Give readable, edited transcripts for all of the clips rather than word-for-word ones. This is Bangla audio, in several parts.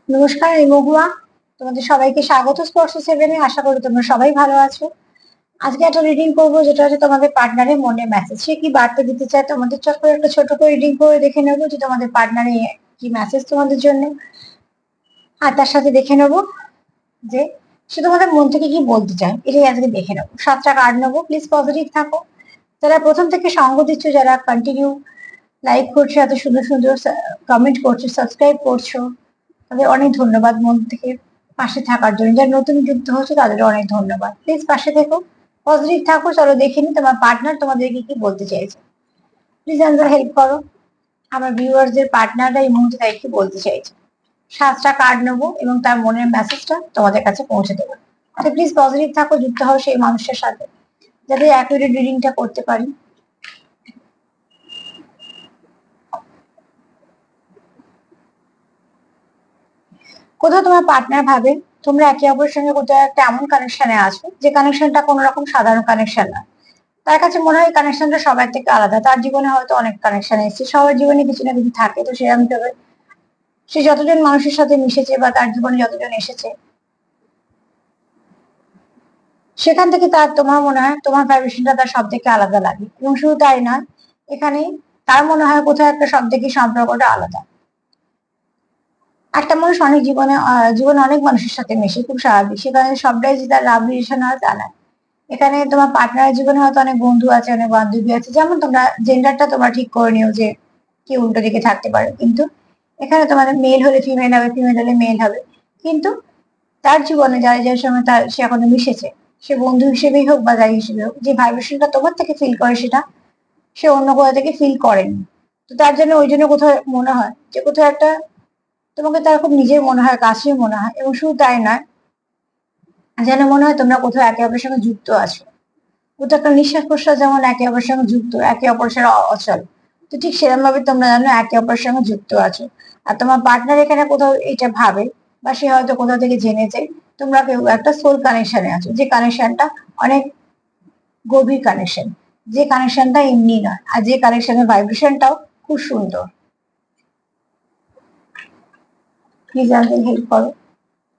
নমস্কার, আমি মহুয়া। তোমাদের সবাইকে স্বাগত স্পর্শ সেভেনে। আশা করি তোমরা সবাই ভালো আছো। আজকে একটা রিডিং করবো, যেটা হচ্ছে তোমাদের পার্টনারের মনে মেসেজ, সে কি বার্তা দিতে চায় তোমাদের। চট করে একটা ছোট করে রিডিং করে দেখে নেবো যে তোমাদের পার্টনারে কি মেসেজ তোমাদের জন্য। আর তার সাথে দেখে নেবো যে সে তোমাদের মন থেকে কি বলতে চায়, এটাই আজকে দেখে নেবো। 7টা কার্ড নেবো, প্লিজ পজিটিভ থাকো। যারা প্রথম থেকে সঙ্গ দিচ্ছ, যারা কন্টিনিউ লাইক করছো, এত সুন্দর সুন্দর কমেন্ট করছো, সাবস্ক্রাইব করছো, তাদের অনেক ধন্যবাদ মন থেকে পাশে থাকার জন্য। যারা নতুন যুক্ত হচ্ছে তাদের অনেক ধন্যবাদ। প্লিজ পাশে থেকো, পজিটিভ থাকো। চলো দেখে নি তোমার পার্টনার তোমাদেরকে কি বলতে চাইছে। প্লিজ আমাদের হেল্প করো। আমার ভিউয়ার্সদের পার্টনাররা এই মুহূর্তে তাই কি বলতে চাইছে। 7টা কার্ড নেবো এবং তার মনের মেসেজটা তোমাদের কাছে পৌঁছে দেবো। তো প্লিজ পজিটিভ থাকো, যুক্ত হও সেই মানুষের সাথে, যাতে অ্যাকুরেট রিডিংটা করতে পারি। কোথাও তোমার পার্টনার ভাবে তোমরা একে অপরের সঙ্গে কোথাও একটা এমন কানেকশনে আছো, যে কানেকশনটা কোনো রকম সাধারণ কানেকশন না। তার কাছে মনে হয় কানেকশনটা সবার থেকে আলাদা। তার জীবনে হয়তো অনেক কানেকশন এসেছে, সবার জীবনে কিছু না কিছু থাকে, তো সেরকম ভাবে সে যতজন মানুষের সাথে মিশেছে বা তার জীবনে যতজন এসেছে, সেখান থেকে তার তোমার মনে হয় তোমার ভাইব্রেশনটা তার সব থেকে আলাদা লাগে। এবং শুধু তাই নয়, এখানে তার মনে হয় কোথাও একটা সব থেকে সম্পর্কটা আলাদা। একটা মানুষ অনেক জীবনে অনেক মানুষের সাথে মেশে, খুব স্বাভাবিক। সেখানে সবটাই যে তার লাভ রিলেশন হয় তা না। এখানে তোমার পার্টনারের জীবনে হয়তো অনেক বন্ধু আছে, অনেক বান্ধবী আছে, যেমন তোমরা জেন্ডারটা তোমরা ঠিক করে নিও যে কি উল্টো দিকে থাকতে পারে। কিন্তু এখানে তোমাদের মেল হলে ফিমেল হবে, ফিমেল হলে মেল হবে। কিন্তু তার জীবনে যারা যার সঙ্গে তার সে এখনো মিশেছে, সে বন্ধু হিসেবেই হোক বা যাই হিসেবে হোক, যে ভাইব্রেশনটা তোমার থেকে ফিল করে সেটা সে অন্য কোথাও থেকে ফিল করেনি। তো তার জন্য ওই জন্য কোথাও মনে হয় যে কোথাও একটা তোমাকে তার খুব নিজের মনে হয়, কাছের মনে হয়। এবং শুধু তাই নয়, যেন মনে হয় তোমরা কোথাও একে অপরের সঙ্গে যুক্ত আছো। কোথাও একটা নিঃশ্বাস প্রশ্বাস যেমন একে অপরের সঙ্গে যুক্ত, একে অপরের সাথে অচল, তো ঠিক সেরকম ভাবে তোমরা জানো একে অপরের সঙ্গে যুক্ত আছো। আর তোমার পার্টনার এখানে কোথাও এটা ভাবে, বা সে হয়তো কোথাও থেকে জেনেছে তোমরা কেউ একটা সোল কানেকশনে আছো, যে কানেকশনটা অনেক গভীর কানেকশন, যে কানেকশনটা এমনি নয়, আর যে কানেকশনের ভাইব্রেশনটাও খুব সুন্দর। প্লিজ আমাদের হেল্প করো।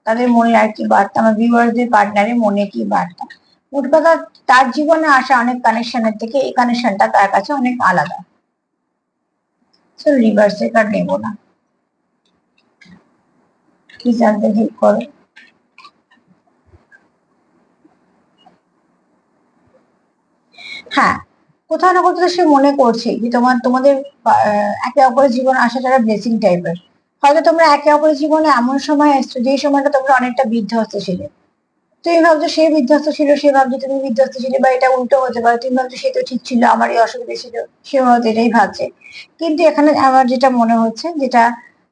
তাদের মনে আর কি বার্তা, আমার ভিউয়ারদের পার্টনারের মনে কি বার্তা। মোট কথা, তার জীবনে আসা অনেক কানেকশনের থেকে এই কানেকশনটা তার কাছে অনেক আলাদা। চলো রিভার্সের কার্ড নেবো না, প্লিজ আমাদের হেল্প করো। হ্যাঁ, কোথাও না কোথাও সে মনে করছে যে তোমাদের একে অপরের জীবন আসাটা একটা ব্লেসিং টাইপের। হয়তো তোমরা একে অপরের জীবনে এমন সময় এসছো যে সময়টা তোমরা অনেকটা বিধ্বস্ত ছিলে। তুমি ভাবছো সে বিধ্বস্ত ছিল, সে ভাবছো তুমি বিধ্বস্ত ছিলে, বা এটা উল্টো হতে পারে, তুমি ভাবছো সে তো ঠিক ছিল, আমারই অসুবিধা ছিল, সে হয়তো এটাই ভাবছে। কিন্তু এখানে আমার যেটা মনে হচ্ছে, যেটা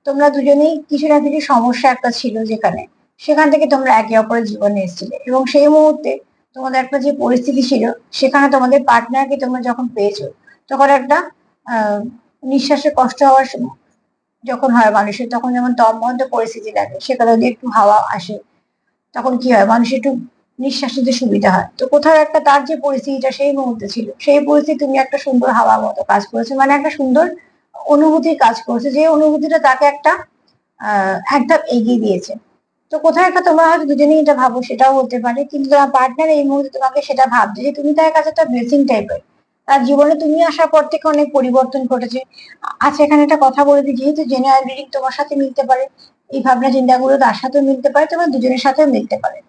তোমরা দুজনেই কিছু না কিছু সমস্যা একটা ছিল যেখানে, সেখান থেকে তোমরা একে অপরের জীবনে এসেছিলে। এবং সেই মুহূর্তে তোমাদের একটা যে পরিস্থিতি ছিল, সেখানে তোমাদের পার্টনারকে তোমরা যখন পেয়েছো, তখন একটা আহ নিঃশ্বাসে কষ্ট হওয়ার যখন হয় মানুষের, তখন যেমন দম বন্ধ পরিস্থিতি লাগে, সেখানে যদি একটু হাওয়া আসে, তখন কি হয়, মানুষের একটু নিঃশ্বাস নিতে সুবিধা হয়। তো কোথাও একটা তার যে পরিস্থিতিটা সেই মুহূর্তে ছিল, সেই পরিস্থিতি তুমি একটা সুন্দর হাওয়া মতো কাজ করেছো, মানে একটা সুন্দর অনুভূতির কাজ করেছে, যে অনুভূতিটা তাকে একটা এক ধাপ এগিয়ে দিয়েছে। তো কোথাও একটা তোমরা হয়তো দুজনেই এটা ভাবো, সেটাও হতে পারে। কিন্তু তোমার পার্টনার এই মুহূর্তে তোমাকে সেটা ভাবছে যে তুমি তার কাছে একটা ব্লেসিং টাইপের। তার জীবনে তুমি আসার পর থেকে অনেক পরিবর্তন ঘটেছে। আচ্ছা, এখানে একটা কথা বলে দিই, যেহেতু জেনারেল রিডিং তোমার সাথে মিলতে পারে, এই ভাবনা চিন্তাগুলো তার সাথেও মিলতে পারে, তোমার দুজনের সাথেও মিলতে পারে।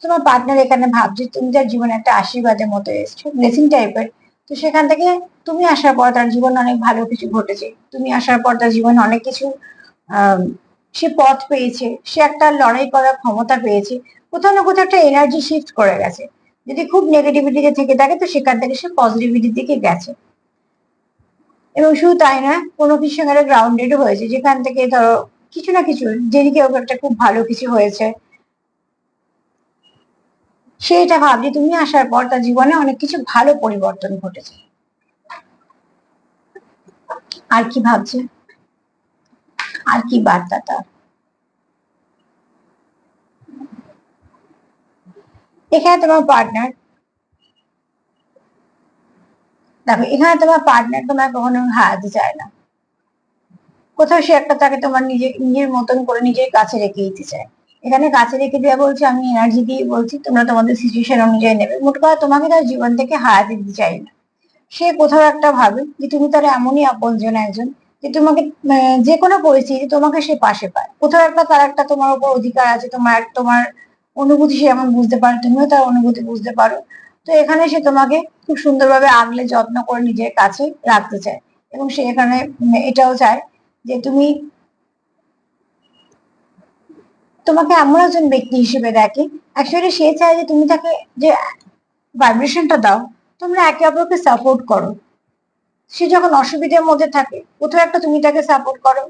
তোমার পার্টনার এখানে ভাবছে তুমি তার জীবনে একটা আশীর্বাদের মতো এসছো, ব্লেসিং টাইপের। তো সেখান থেকে তুমি আসার পর তার জীবনে অনেক ভালো কিছু ঘটেছে। তুমি আসার পর তার জীবনে অনেক কিছু আহ সে পথ পেয়েছে, সে একটা লড়াই করার ক্ষমতা পেয়েছে। কোথাও না কোথাও একটা এনার্জি শিফট করে গেছে। যদি খুব নেগেটিভিটিতে থেকে থাকে, তো সেখান থেকে সে পজিটিভিটির দিকে গেছে। এবং শুধু তাই না, কোনো কিছুর সঙ্গে গ্রাউন্ডেড হয়েছে, যেখান থেকে ধরো কিছু না কিছু, যেদিকে ওকে একটা খুব ভালো কিছু হয়েছে, সে এটা ভাবছে তুমি আসার পর তার জীবনে অনেক কিছু ভালো পরিবর্তন ঘটেছে। আর কি ভাবছে, আর কি বার্তা তার। এখানে তোমার পার্টনার, দেখো এখানে তোমার পার্টনার তোমার কখনো হারাতে চায় না। কোথাও সে একটা তাকে তোমার নিজের মতন করে নিজের কাছে রেখে দিতে চায়। এখানে কাছে রেখে দেওয়া বলছে, আমি এনার্জি দিয়ে বলছি, তোমরা তোমাদের সিচুয়েশন অনুযায়ী নেবে। মোট কথা তোমাকে তার জীবন থেকে হারাতে দিতে চাই না। সে কোথাও একটা ভাবে যে তুমি তার এমনই আপনজন একজন, যে তোমাকে যে কোনো পরিস্থিতি তোমাকে সে পাশে পায়। কোথাও একটা তার একটা তোমার উপর অধিকার আছে, তোমার অনুভূতি সে এমন বুঝতে পারে, তুমিও তার অনুভূতি বুঝতে পারো। তো এখানে সে তোমাকে খুব সুন্দরভাবে আগলে যত্ন করে নিজের কাছে রাখতে চায়। এবং সে এখানে এটাও চায় যে তুমি, তোমাকে এমন একজন ব্যক্তি হিসেবে দেখে। অ্যাকচুয়ালি সে চায় যে তুমি তাকে যে ভাইব্রেশনটা দাও, তোমরা একে অপরকে সাপোর্ট করো। সে যখন অসুবিধার মধ্যে থাকে, কোথাও একটা তুমি তাকে সাপোর্ট করো।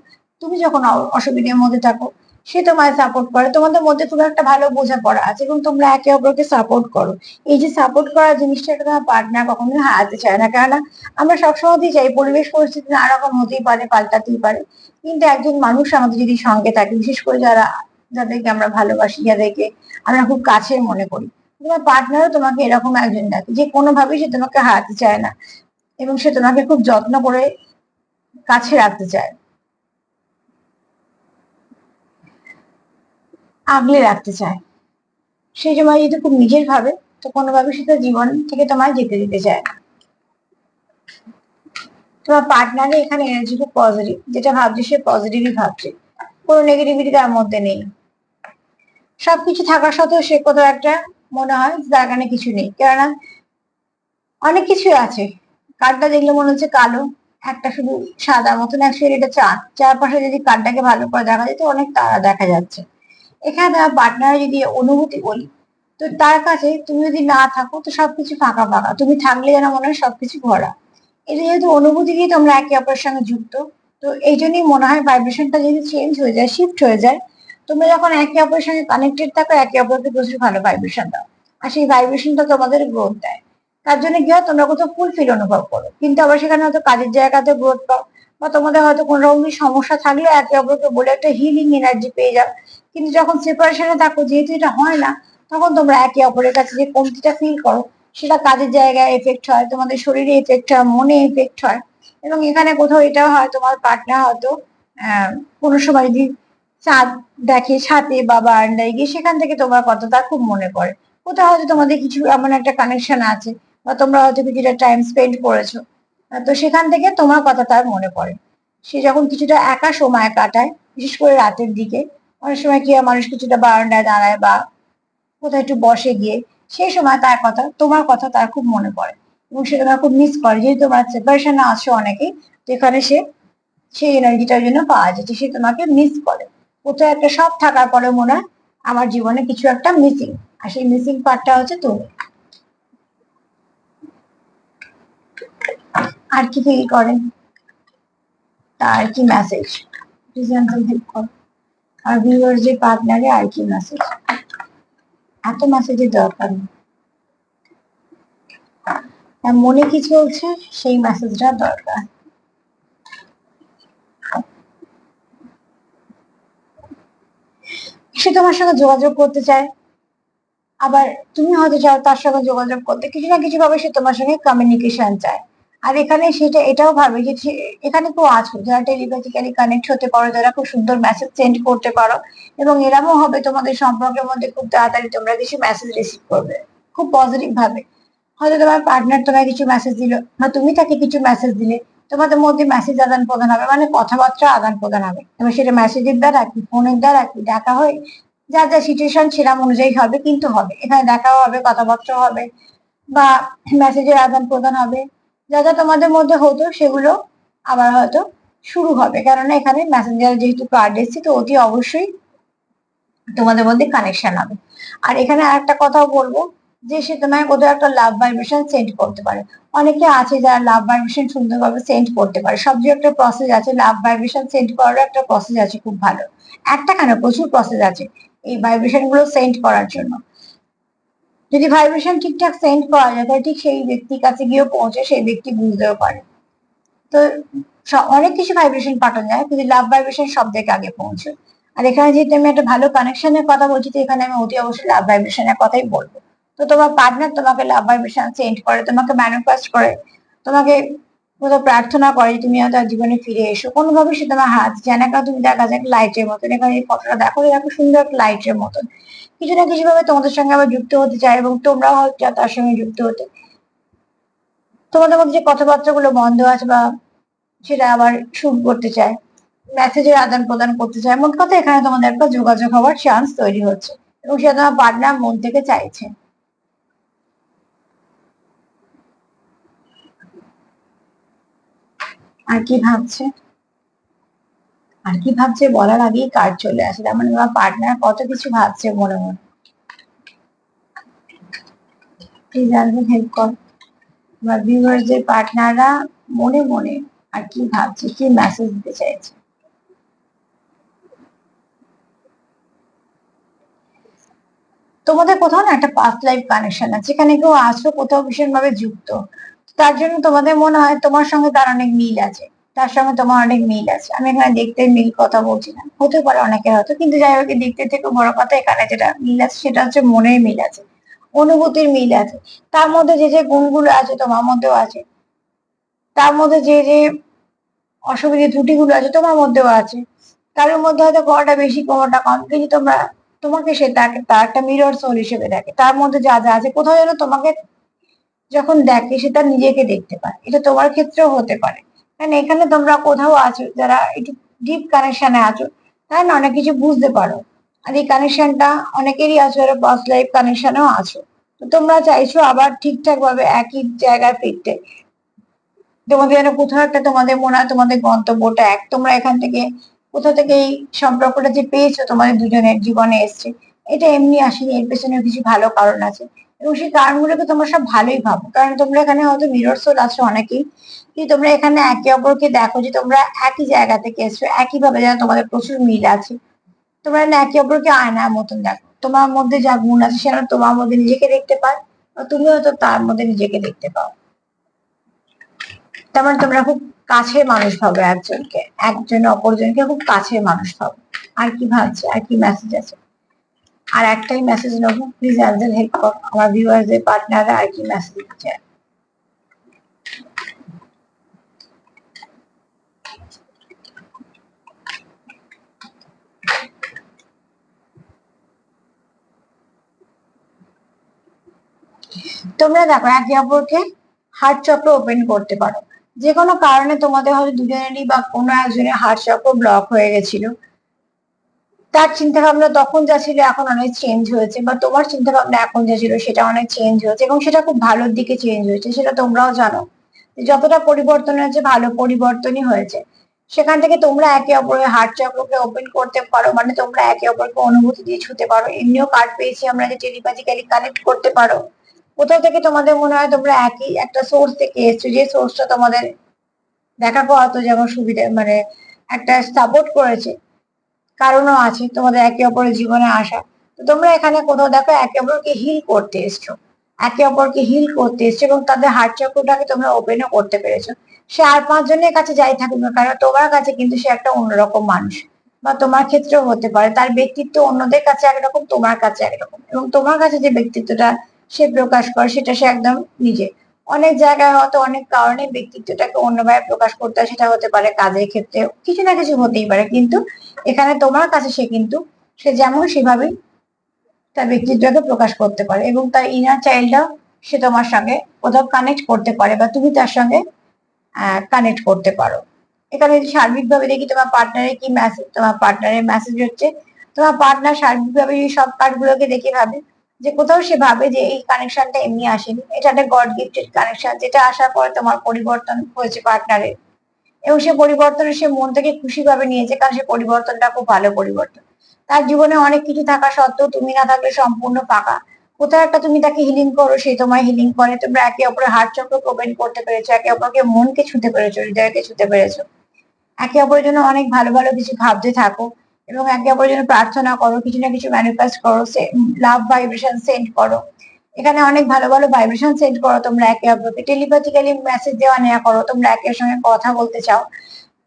তুমি যখন অসুবিধার মধ্যে থাকো, সে তোমায় সাপোর্ট করে। তোমাদের মধ্যে খুব একটা ভালো বোঝাপড়া আছে এবং তোমরা একে অপরকে সাপোর্ট করো। এই যে সাপোর্ট করার জিনিসটা, এটা তোমার পার্টনার কখনোই হারাতে চায় না। কেননা আমরা সবসময়ই চাই, পরিবেশ পরিস্থিতি নানা রকম হতেই পারে, পাল্টাতেই পারে, কিন্তু একজন মানুষ আমাদের যদি সঙ্গে থাকে, বিশেষ করে যাদেরকে আমরা ভালোবাসি, যাদেরকে আমরা খুব কাছের মনে করি, তোমার পার্টনারও তোমাকে এরকম একজন দেখে যে কোনোভাবেই সে তোমাকে হারাতে চায় না এবং সে তোমাকে খুব যত্ন করে কাছে রাখতে চায়, আগলে রাখতে চায়। সেই সময় যদি খুব নিজের ভাবে, তো কোনোভাবে সে তার জীবন থেকে তোমায় যেতে দিতে চায় না। তোমার পার্টনারে এখানে এনার্জি খুব পজিটিভ, যেটা ভাবছে সে পজিটিভই ভাবছে, কোনো নেগেটিভিটি তার মধ্যে নেই। সবকিছু থাকা সত্ত্বেও সে কোথাও একটা মনে হয় তার এখানে কিছু নেই। কেননা অনেক কিছু আছে, কার্ডটা দেখলে মনে হচ্ছে কালো, একটা শুধু সাদা মতন, অ্যাকচুয়ালি এটা চাঁদ। চারপাশে যদি কার্ডটাকে ভালো করে দেখা যায়, তো অনেক তারা দেখা যাচ্ছে। এখানে তার পার্টনার যদি অনুভূতি বলি, তো তার কাছে তুমি যদি না থাকো তো সবকিছু ফাঁকা ফাঁকা, তুমি থাকলে যেন মনে হয় সবকিছু ভরা। এটা যেহেতু অনুভূতি দিয়ে তোমরা একে অপরের সঙ্গে যুক্ত, তো এই জন্যই মনে হয় ভাইব্রেশনটা যদি চেঞ্জ হয়ে যায়, শিফট হয়ে যায়, তোমরা যখন একে অপরের সঙ্গে কানেক্টেড থাকো, একে অপরকে প্রচুর ভালো ভাইব্রেশন দাও, আর সেই ভাইব্রেশনটা তোমাদের গ্রোথ দেয়। তার জন্য কি হয়, তোমরা কোথাও ফুলফিল অনুভব করো, কিন্তু আবার সেখানে হয়তো কাজের জায়গাতে গ্রোথ পাও, বা তোমাদের হয়তো কোনো রকমের সমস্যা থাকলেও একে অপরকে বলে একটা হিলিং এনার্জি পেয়ে যাও। কিন্তু যখন সেপারেশনে থাকো, যেহেতু এটা হয় না, তখন তোমরা একে অপরের কাছে যে কমতিটা ফিল করো, সেটা কাজের জায়গায় এফেক্ট হয়, তোমাদের শরীরে এফেক্ট হয়, মনে এফেক্ট হয়। এবং এখানে কোথাও এটাও হয়, তোমার পার্টনার হয়তো কোনো সময় যদি চাঁদ দেখে ছাদে বা বারান্দায় গিয়ে, সেখান থেকে তোমার কথা তার খুব মনে পড়ে। কোথাও হয়তো তোমাদের কিছু এমন একটা কানেকশন আছে, বা তোমরা হয়তো কিছুটা টাইম স্পেন্ড করেছো, তো সেখান থেকে তোমার কথা তার মনে পড়ে। সে যখন কিছুটা একা সময় কাটায়, বিশেষ করে রাতের দিকে, অনেক সময় কি হয়, মানুষ কিছুটা বারান্দায় দাঁড়ায় বা কোথাও একটু বসে গিয়ে, সেই সময় তার কথা, তোমার কথা তার খুব মনে পড়ে এবং সে তোমার খুব মিস করে। যেহেতু তোমার সেপারেশনে আছো অনেকেই, তো এখানে সে সেই এনার্জিটার জন্য পাওয়া যাচ্ছে, সে তোমাকে মিস করে। কোথাও একটা সব থাকার পরে মনে হয় আমার জীবনে কিছু একটা মিসিং, আর সেই মিসিং পার্টটা হচ্ছে তুমি। আর কি ফিল করেন, তার কি মেসেজ, হেল্প করো। আর ভিউয়ার যে পার্টনারে আর কি মেসেজ, এত মেসেজের দরকার নেই, তার মনে কি চলছে সেই মেসেজটা দরকার। সে তোমার সঙ্গে যোগাযোগ করতে চায়, আবার তুমি হয়তো চাও তার সঙ্গে যোগাযোগ করতে, কিছু না কিছু ভাবে সে তোমার সঙ্গে কমিউনিকেশন চায়। আর এখানে সেটা এটাও ভাবে যে এখানে কেউ আছো যারা টেলিপ্যাথিক্যালি কানেক্ট হতে পারো, যারা খুব সুন্দর মেসেজ সেন্ড করতে পারো, এবং এরকমও হবে তোমাদের সম্পর্কের মধ্যে খুব তাড়াতাড়ি তোমরা কিছু মেসেজ রিসিভ করবে খুব পজিটিভ ভাবে। হয়তো তোমার পার্টনার তোমায় কিছু মেসেজ দিল, বা তুমি তাকে কিছু মেসেজ দিলে, তোমাদের মধ্যে মেসেজ আদান প্রদান হবে, মানে কথাবার্তা আদান প্রদান হবে। এবার সেটা মেসেজের দ্বারা কি, ফোনের দ্বারা কি, দেখা হয়, যা যা সিচুয়েশন সেরকম অনুযায়ী হবে, কিন্তু হবে। এখানে দেখাও হবে, কথাবার্তা হবে, বা মেসেজের আদান প্রদান হবে। যা যা তোমাদের মধ্যে হতো সেগুলো আবার হয়তো শুরু হবে, কেননা এখানে মেসেঞ্জার যেহেতু কার্ড এসছে, তো অতি অবশ্যই তোমাদের মধ্যে কানেকশন হবে। আর এখানে আরেকটা কথাও বলবো, যে সে তোমায় কোথাও একটা লাভ ভাইব্রেশন সেন্ড করতে পারে। অনেকে আছে যারা লাভ ভাইব্রেশন সুন্দরভাবে সেন্ড করতে পারে, সব যে একটা প্রসেস আছে, লাভ ভাইব্রেশন সেন্ড করারও একটা প্রসেস আছে খুব ভালো। একটা কেন, প্রচুর প্রসেস আছে এই ভাইব্রেশন গুলো সেন্ড করার জন্য। যদি ভাইব্রেশন ঠিকঠাক সেন্ড করা যায়, তাহলে ঠিক সেই ব্যক্তির কাছে গিয়েও পৌঁছে, সেই ব্যক্তি বুঝতেও পারে। তো অনেক কিছু ভাইব্রেশন পাঠানো যায়, কিন্তু লাভ ভাইব্রেশন সব থেকে আগে পৌঁছে। আর এখানে যেহেতু আমি একটা ভালো কানেকশনের কথা বলছি, তো এখানে আমি অতি অবশ্যই লাভ ভাইব্রেশনের কথাই বলবো। তো তোমার পার্টনার তোমাকে লাভ ভাইব্রেশন সেন্ড করে, তোমাকে ম্যানিফেস্ট করে, তোমাকে কোথাও প্রার্থনা করে তুমি তার জীবনে ফিরে এসো, কোনোভাবে সে তোমার হাত যেন না তুমি দেখা যায় লাইটের মতন, এখানে এই ফটোটা দেখো দেখো সুন্দর একটা লাইটের মতন কিছু না কিছু ভাবে তোমাদের সঙ্গে আবার যুক্ত হতে চায় এবং তোমরাও হয়তো তার সঙ্গে যুক্ত হতে, তোমাদের মধ্যে যে কথাবার্তা গুলো বন্ধ আছে বা সেটা আবার শুরু করতে চায়, মেসেজের আদান প্রদান করতে চায়, মোট কথা এখানে তোমাদের একটা যোগাযোগ হওয়ার চান্স তৈরি হচ্ছে এবং সেটা তোমার পার্টনার মন থেকে চাইছে। আর কি ভাবছে, আর কি ভাবছে বলার আগেই কার্ড চলে আসে, তার মানে তোমার পার্টনার কত কিছু ভাবছে মনে মনে। প্লিজ আমাকে হেল্প কর, তোমার ভিউয়ার্সদের পার্টনাররা মনে মনে আর কি ভাবছে, কি মেসেজ দিতে চাইছে। তোমাদের কোথাও না একটা পাস্ট লাইফ কানেকশন আছে, যেখানে কেউ আছো কোথাও ভীষণ ভাবে যুক্ত, তার জন্য তোমাদের মনে হয় তোমার সঙ্গে তার অনেক মিল আছে, তার সঙ্গে তোমার অনেক মিল আছে। আমি এখানে দেখতে মিল কথা বলছি না, হতে পারে অনেকের হয়তো, কিন্তু যাই হোক দেখতে থেকে বড় কথা এখানে যেটা মিল আছে সেটা হচ্ছে মনের মিল আছে, অনুভূতির মিল আছে। তার মধ্যে যে যে গুণগুলো আছে তোমার মধ্যেও আছে, তার মধ্যে যে যে অসুবিধে ত্রুটিগুলো আছে তোমার মধ্যেও আছে। কারোর মধ্যে হয়তো কোনোটা বেশি কোনোটা কম, কিন্তু তোমরা তোমাকে সে তাকে তার একটা মিরর সোল হিসেবে দেখে, তার মধ্যে যা যা আছে কোথাও যেন তোমাকে যখন দেখে সে তার নিজেকে দেখতে পায়, এটা তোমার ক্ষেত্রেও হতে পারে। কারণ এখানে তোমরা কোথাও আছো যারা একটু ডিপ কানেকশনে আছো, তাই না অনেক কিছু বুঝতে পারো। আর এই কানেকশনটা অনেকেরই আছে, যারা পাস্ট লাইফ কানেকশনেও আছো। তো তোমরা চাইছো আবার ঠিকঠাক ভাবে একই জায়গায় ফিরতে, তোমাদের যেন কোথাও একটা তোমাদের মনে হয় তোমাদের গন্তব্যটা এক, তোমরা এখান থেকে কোথা থেকে এই সম্পর্কটা যে পেয়েছো তোমাদের দুজনের জীবনে এসছে, এটা এমনি আসেনি, এর পেছনে কিছু ভালো কারণ আছে এবং সেই কারণগুলোকে তোমরা সব ভালোই ভাবো, কারণ তোমরা এখানে হয়তো মিরর সোল আছো অনেকেই, কিন্তু তোমরা এখানে একে অপরকে দেখো যে তোমরা একই জায়গা থেকে এসছো, একই ভাবে যেন তোমাদের প্রচুর মিল আছে। তোমরা না একে অপরকে আয়নার মতন দেখো, তোমার মধ্যে যা গুণ আছে সেটা তোমার মধ্যে নিজেকে দেখতে পায়, তুমিও হয়তো তার মধ্যে নিজেকে দেখতে পাও। তার মানে তোমরা খুব কাছের মানুষ ভাবো একজনকে, একজন অপরজনকে খুব কাছের মানুষ ভাবো। আর কি ভাবছে, আর কি মেসেজ আছে? আর একটাই মেসেজ নেবো, প্লিজ অ্যাঞ্জেল হেল্প কর আমার ভিউয়ার্সদের পার্টনাররা আর কি মেসেজ দিচ্ছে। তোমরা দেখো একে অপরকে হার্ট চক্র ওপেন করতে পারো, যে কোনো কারণে তোমাদের হয়তো দুজনেরই বা কোনো একজনের হার্ট চক্র ব্লক হয়ে গেছিল, তার চিন্তা ভাবনা তখন যা ছিল এখন অনেক চেঞ্জ হয়েছে, বা তোমার চিন্তা ভাবনা এখন যা ছিল সেটা অনেক চেঞ্জ হয়েছে এবং সেটা খুব ভালোর দিকে চেঞ্জ হয়েছে, সেটা তোমরাও জানো। যতটা পরিবর্তন হয়েছে ভালো পরিবর্তনই হয়েছে। সেখান থেকে তোমরা একে অপরের হার্ট চক্রকে ওপেন করতে পারো, মানে তোমরা একে অপরকে অনুভূতি দিয়ে ছুতে পারো। এমনিও কার্ড পেয়েছি আমরা যে টেলিপ্যাথিক্যালি কানেক্ট করতে পারো। কোথাও থেকে তোমাদের মনে হয় তোমরা একই একটা সোর্স থেকে এসছো, যে সোর্সটা তোমাদের দেখা করাতো যেমন সুবিধা, মানে একটা সাপোর্ট করেছে, কারণও আছে তোমাদের একে অপরের জীবনে আসা। তো তোমরা এখানে কোথাও দেখো একে অপরকে হিল করতে এসছো, একে অপরকে হিল করতে এসছো এবং তাদের হার্ট চক্রটাকে তোমরা ওপেনও করতে পেরেছো। সে আর পাঁচজনের কাছে যাই থাকুক না কারণ তোমার কাছে কিন্তু সে একটা অন্যরকম মানুষ, বা তোমার ক্ষেত্রেও হতে পারে তার ব্যক্তিত্ব অন্যদের কাছে একরকম, তোমার কাছে একরকম, এবং তোমার কাছে যে ব্যক্তিত্বটা সে প্রকাশ করে সেটা সে একদম নিজে। অনেক জায়গায় হয়তো অনেক কারণে ব্যক্তিত্বটাকে অন্যভাবে প্রকাশ করতে হয়, সেটা হতে পারে কাজের ক্ষেত্রে, কিছু না কিছু হতেই পারে, কিন্তু এখানে তোমার কাছে সে কিন্তু সে যেমন সেভাবেই তার ব্যক্তিত্বকে প্রকাশ করতে পারে এবং তার ইনার চাইল্ডটাও সে তোমার সঙ্গে কোথাও কানেক্ট করতে পারে বা তুমি তার সঙ্গে কানেক্ট করতে পারো। এখানে যদি সার্বিকভাবে দেখি তোমার পার্টনারের কি মেসেজ, তোমার পার্টনারের মেসেজ হচ্ছে তোমার পার্টনার সার্বিকভাবে এই সব কার্ডগুলোকে দেখে ভাবে যে কোথাও সে ভাবে যে এই কানেকশনটা এমনি আসেনি, এটা একটা গড গিফটেড কানেকশন, যেটা আসার পরে তোমার পরিবর্তন হয়েছে পার্টনারের এবং সে পরিবর্তনে সে মন থেকে খুশি ভাবে নিয়েছে, কারণ সে পরিবর্তনটা খুব ভালো পরিবর্তন। তার জীবনে অনেক কিছু থাকা সত্ত্বেও তুমি না থাকলে সম্পূর্ণ ফাঁকা, কোথাও একটা তুমি তাকে হিলিং করো, সে তোমায় হিলিং করে, তোমরা একে অপরের হার্ট চক্র ওপেন করতে পেরেছো, একে অপরকে মনকে ছুতে পেরেছো, হৃদয়কে ছুতে পেরেছো, একে অপরের জন্য অনেক ভালো ভালো কিছু ভাবতে থাকো এবং একে অপরের জন্য প্রার্থনা করো, কিছু না কিছু ম্যানিফেস্ট করো, লাভ ভাইব্রেশন সেন্ড করো। এখানে অনেক ভালো ভালো ভাইব্রেশন সেন্ড করো, তোমরা একে অপরকে টেলিপ্যাথিক্যালি মেসেজ দেওয়া নেওয়া করো, তোমরা একের সঙ্গে কথা বলতে চাও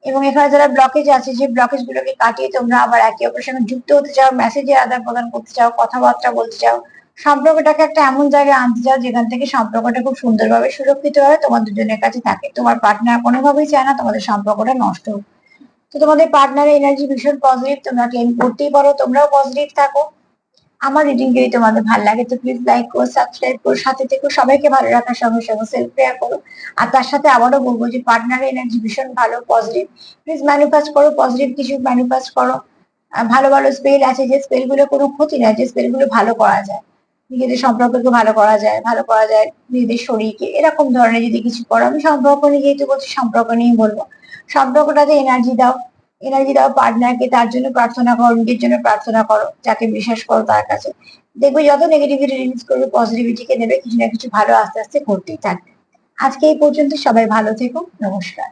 এবং এখানে যারা ব্লকেজ আছে সেই ব্লকেজ গুলোকে কাটিয়ে তোমরা আবার একে অপরের সঙ্গে যুক্ত হতে চাও, মেসেজের আদান প্রদান করতে চাও, কথাবার্তা বলতে চাও, সম্পর্কটাকে একটা এমন জায়গায় আনতে চাও যেখান থেকে সম্পর্কটা খুব সুন্দরভাবে সুরক্ষিত ভাবে তোমার দুজনের কাছে থাকে। তোমার পার্টনার কোনোভাবেই চায় না তোমাদের সম্পর্কটা নষ্ট হোক। তো তোমাদের পার্টনারের এনার্জি ভীষণ পজিটিভ, তোমরা ক্লেম করতেই পারো তোমরাও পজিটিভ থাকো। আমার রিডিং যদি তোমাদের ভালো লাগে তো প্লিজ লাইক করো, সাবস্ক্রাইব করো, সাথে থেকো। সবাইকে ভালো রাখার সঙ্গে সঙ্গে সেলফ কেয়ার করো। আর তার সাথে আবারও বলবো যে পার্টনারের এনার্জি ভীষণ ভালো, পজিটিভ। প্লিজ ম্যানিফেস্ট করো, পজিটিভ কিছু ম্যানিফেস্ট করো। ভালো ভালো স্পেল আছে, যে স্পেল গুলো কোনো ক্ষতি না, যে স্পেল গুলো ভালো করা যায়, নিজেদের সম্পর্ককে ভালো করা যায়, ভালো করা যায় নিজেদের শরীরকে, এরকম ধরনের যদি কিছু করো। আমি সম্পর্ক নিয়ে যেহেতু বলছি, সম্পর্ক নিয়েই বলবো। সম্পর্কটাতে এনার্জি দাও, এনার্জি দাও পার্টনারকে, তার জন্য প্রার্থনা করো, নিজের জন্য প্রার্থনা করো, যাকে বিশ্বাস করো তার কাছে। দেখবে যত নেগেটিভিটি রিলিজ করবে, পজিটিভিটিকে নেবে, কিছু না কিছু ভালো আস্তে আস্তে করতেই থাকবে। আজকে এই পর্যন্ত, সবাই ভালো থেকো, নমস্কার।